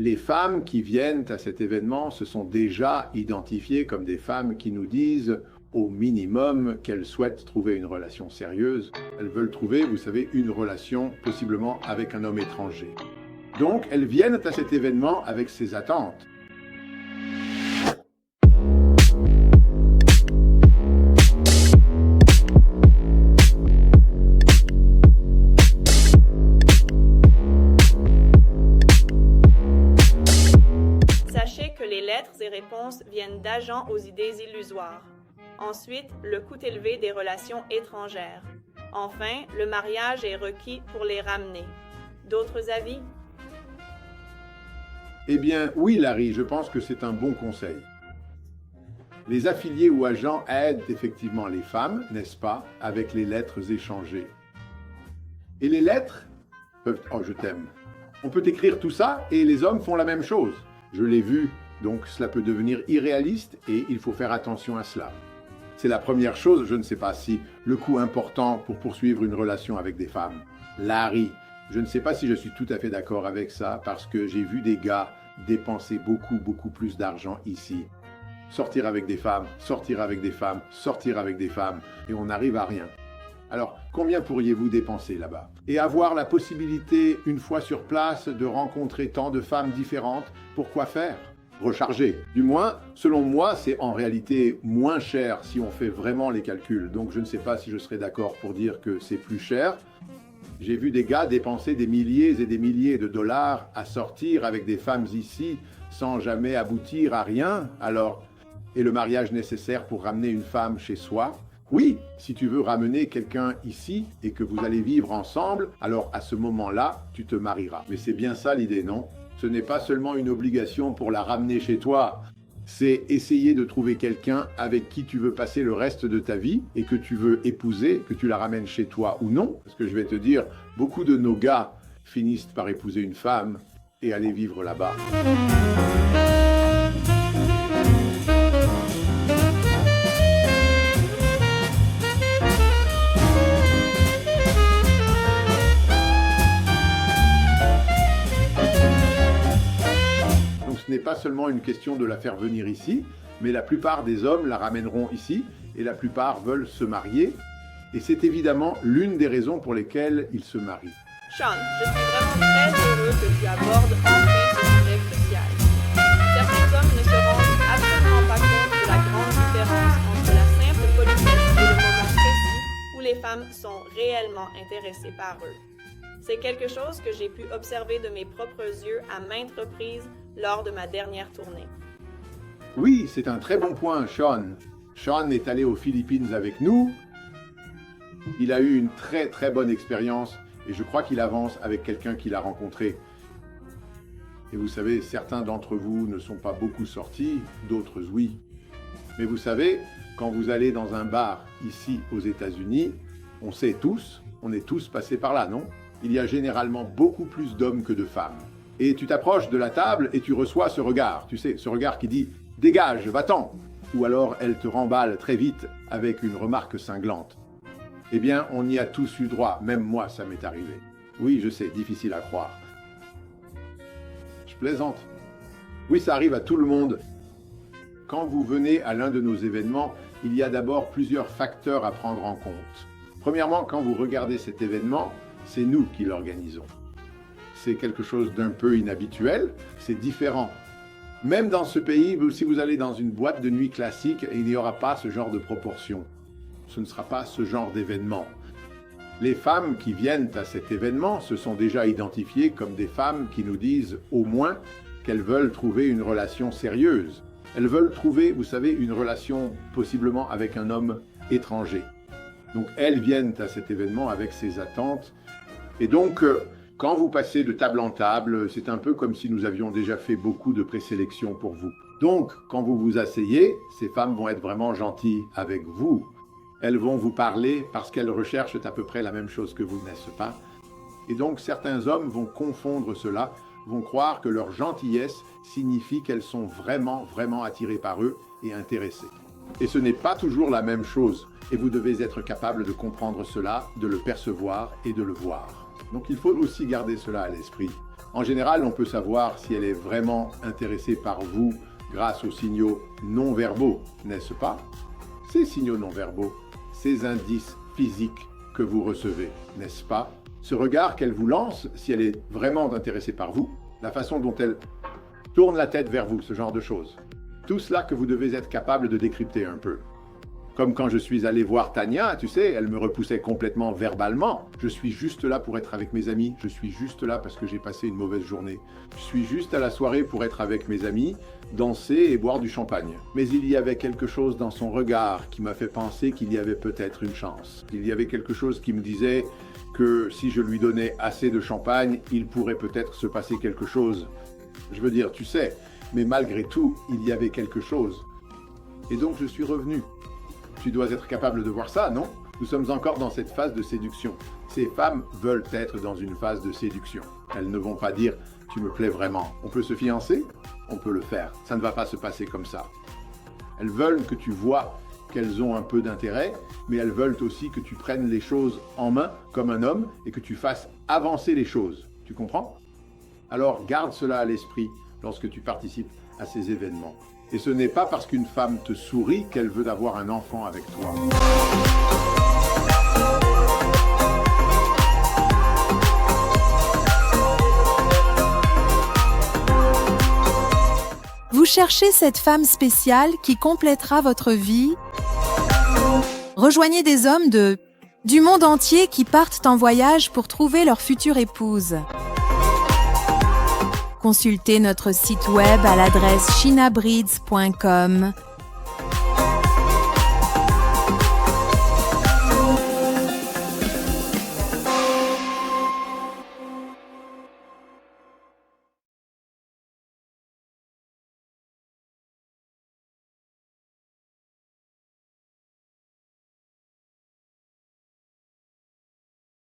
Les femmes qui viennent à cet événement se sont déjà identifiées comme des femmes qui nous disent au minimum qu'elles souhaitent trouver une relation sérieuse. Elles veulent trouver, vous savez, une relation possiblement avec un homme étranger. Donc, elles viennent à cet événement avec ces attentes. Sachez que les lettres et réponses viennent d'agents aux idées illusoires. Ensuite, le coût élevé des relations étrangères. Enfin, le mariage est requis pour les ramener. D'autres avis? Eh bien, oui, Larry, je pense que c'est un bon conseil. Les affiliés ou agents aident effectivement les femmes, n'est-ce pas, avec les lettres échangées. Et les lettres peuvent... Oh, je t'aime. On peut écrire tout ça et les hommes font la même chose. Je l'ai vu, donc cela peut devenir irréaliste et il faut faire attention à cela. C'est la première chose, je ne sais pas si le coût important pour poursuivre une relation avec des femmes. Larry, je ne sais pas si je suis tout à fait d'accord avec ça parce que j'ai vu des gars dépenser beaucoup plus d'argent ici. Sortir avec des femmes, sortir avec des femmes, sortir avec des femmes et on n'arrive à rien. Alors, combien pourriez-vous dépenser là-bas? Et avoir la possibilité, une fois sur place, de rencontrer tant de femmes différentes, pourquoi faire? Recharger. Du moins, selon moi, c'est en réalité moins cher si on fait vraiment les calculs. Donc je ne sais pas si je serais d'accord pour dire que c'est plus cher. J'ai vu des gars dépenser des milliers et des milliers de dollars à sortir avec des femmes ici sans jamais aboutir à rien. Alors, et le mariage nécessaire pour ramener une femme chez soi? Oui, si tu veux ramener quelqu'un ici et que vous allez vivre ensemble, alors à ce moment-là, tu te marieras. Mais c'est bien ça l'idée, non? Ce n'est pas seulement une obligation pour la ramener chez toi, c'est essayer de trouver quelqu'un avec qui tu veux passer le reste de ta vie et que tu veux épouser, que tu la ramènes chez toi ou non. Parce que je vais te dire, beaucoup de nos gars finissent par épouser une femme et aller vivre là-bas. Ce n'est pas seulement une question de la faire venir ici, mais la plupart des hommes la ramèneront ici et la plupart veulent se marier. Et c'est évidemment l'une des raisons pour lesquelles ils se marient. Sean, je suis vraiment très heureux que tu abordes enfin ce sujet crucial. Certains hommes ne se rendent absolument pas compte de la grande différence entre la simple politesse et le moment précis où les femmes sont réellement intéressées par eux. C'est quelque chose que j'ai pu observer de mes propres yeux à maintes reprises lors de ma dernière tournée. Oui, c'est un très bon point, Sean. Sean est allé aux Philippines avec nous. Il a eu une très bonne expérience et je crois qu'il avance avec quelqu'un qu'il a rencontré. Et vous savez, certains d'entre vous ne sont pas beaucoup sortis, d'autres oui. Mais vous savez, quand vous allez dans un bar ici aux États-Unis, on sait tous, on est tous passés par là, non? Il y a généralement beaucoup plus d'hommes que de femmes. Et tu t'approches de la table et tu reçois ce regard, tu sais, ce regard qui dit « Dégage, va-t'en » ou alors elle te remballe très vite avec une remarque cinglante. Eh bien, on y a tous eu droit, même moi ça m'est arrivé. Oui, je sais, difficile à croire. Je plaisante. Oui, ça arrive à tout le monde. Quand vous venez à l'un de nos événements, il y a d'abord plusieurs facteurs à prendre en compte. Premièrement, quand vous regardez cet événement, c'est nous qui l'organisons. C'est quelque chose d'un peu inhabituel, c'est différent. Même dans ce pays, si vous allez dans une boîte de nuit classique, il n'y aura pas ce genre de proportion. Ce ne sera pas ce genre d'événement. Les femmes qui viennent à cet événement se sont déjà identifiées comme des femmes qui nous disent au moins qu'elles veulent trouver une relation sérieuse. Elles veulent trouver, vous savez, une relation possiblement avec un homme étranger. Donc elles viennent à cet événement avec ces attentes. Et donc, quand vous passez de table en table, c'est un peu comme si nous avions déjà fait beaucoup de présélection pour vous. Donc, quand vous vous asseyez, ces femmes vont être vraiment gentilles avec vous. Elles vont vous parler parce qu'elles recherchent à peu près la même chose que vous, n'est-ce pas? Et donc, certains hommes vont confondre cela, vont croire que leur gentillesse signifie qu'elles sont vraiment attirées par eux et intéressées. Et ce n'est pas toujours la même chose. Et vous devez être capable de comprendre cela, de le percevoir et de le voir. Donc il faut aussi garder cela à l'esprit. En général, on peut savoir si elle est vraiment intéressée par vous grâce aux signaux non-verbaux, n'est-ce pas? Ces signaux non-verbaux, ces indices physiques que vous recevez, n'est-ce pas? Ce regard qu'elle vous lance, si elle est vraiment intéressée par vous, la façon dont elle tourne la tête vers vous, ce genre de choses. Tout cela que vous devez être capable de décrypter un peu. Comme quand je suis allé voir Tania, tu sais, elle me repoussait complètement verbalement. Je suis juste là pour être avec mes amis. Je suis juste là parce que j'ai passé une mauvaise journée. Je suis juste à la soirée pour être avec mes amis, danser et boire du champagne. Mais il y avait quelque chose dans son regard qui m'a fait penser qu'il y avait peut-être une chance. Il y avait quelque chose qui me disait que si je lui donnais assez de champagne, il pourrait peut-être se passer quelque chose. Je veux dire, tu sais, mais malgré tout, il y avait quelque chose. Et donc je suis revenu. Tu dois être capable de voir ça, non? Nous sommes encore dans cette phase de séduction. Ces femmes veulent être dans une phase de séduction. Elles ne vont pas dire « tu me plais vraiment ». On peut se fiancer? On peut le faire. Ça ne va pas se passer comme ça. Elles veulent que tu vois qu'elles ont un peu d'intérêt, mais elles veulent aussi que tu prennes les choses en main comme un homme et que tu fasses avancer les choses. Tu comprends? Alors garde cela à l'esprit lorsque tu participes à ces événements. Et ce n'est pas parce qu'une femme te sourit qu'elle veut avoir un enfant avec toi. Vous cherchez cette femme spéciale qui complétera votre vie? Rejoignez des hommes du monde entier qui partent en voyage pour trouver leur future épouse. Consultez notre site web à l'adresse shinabreeds.com.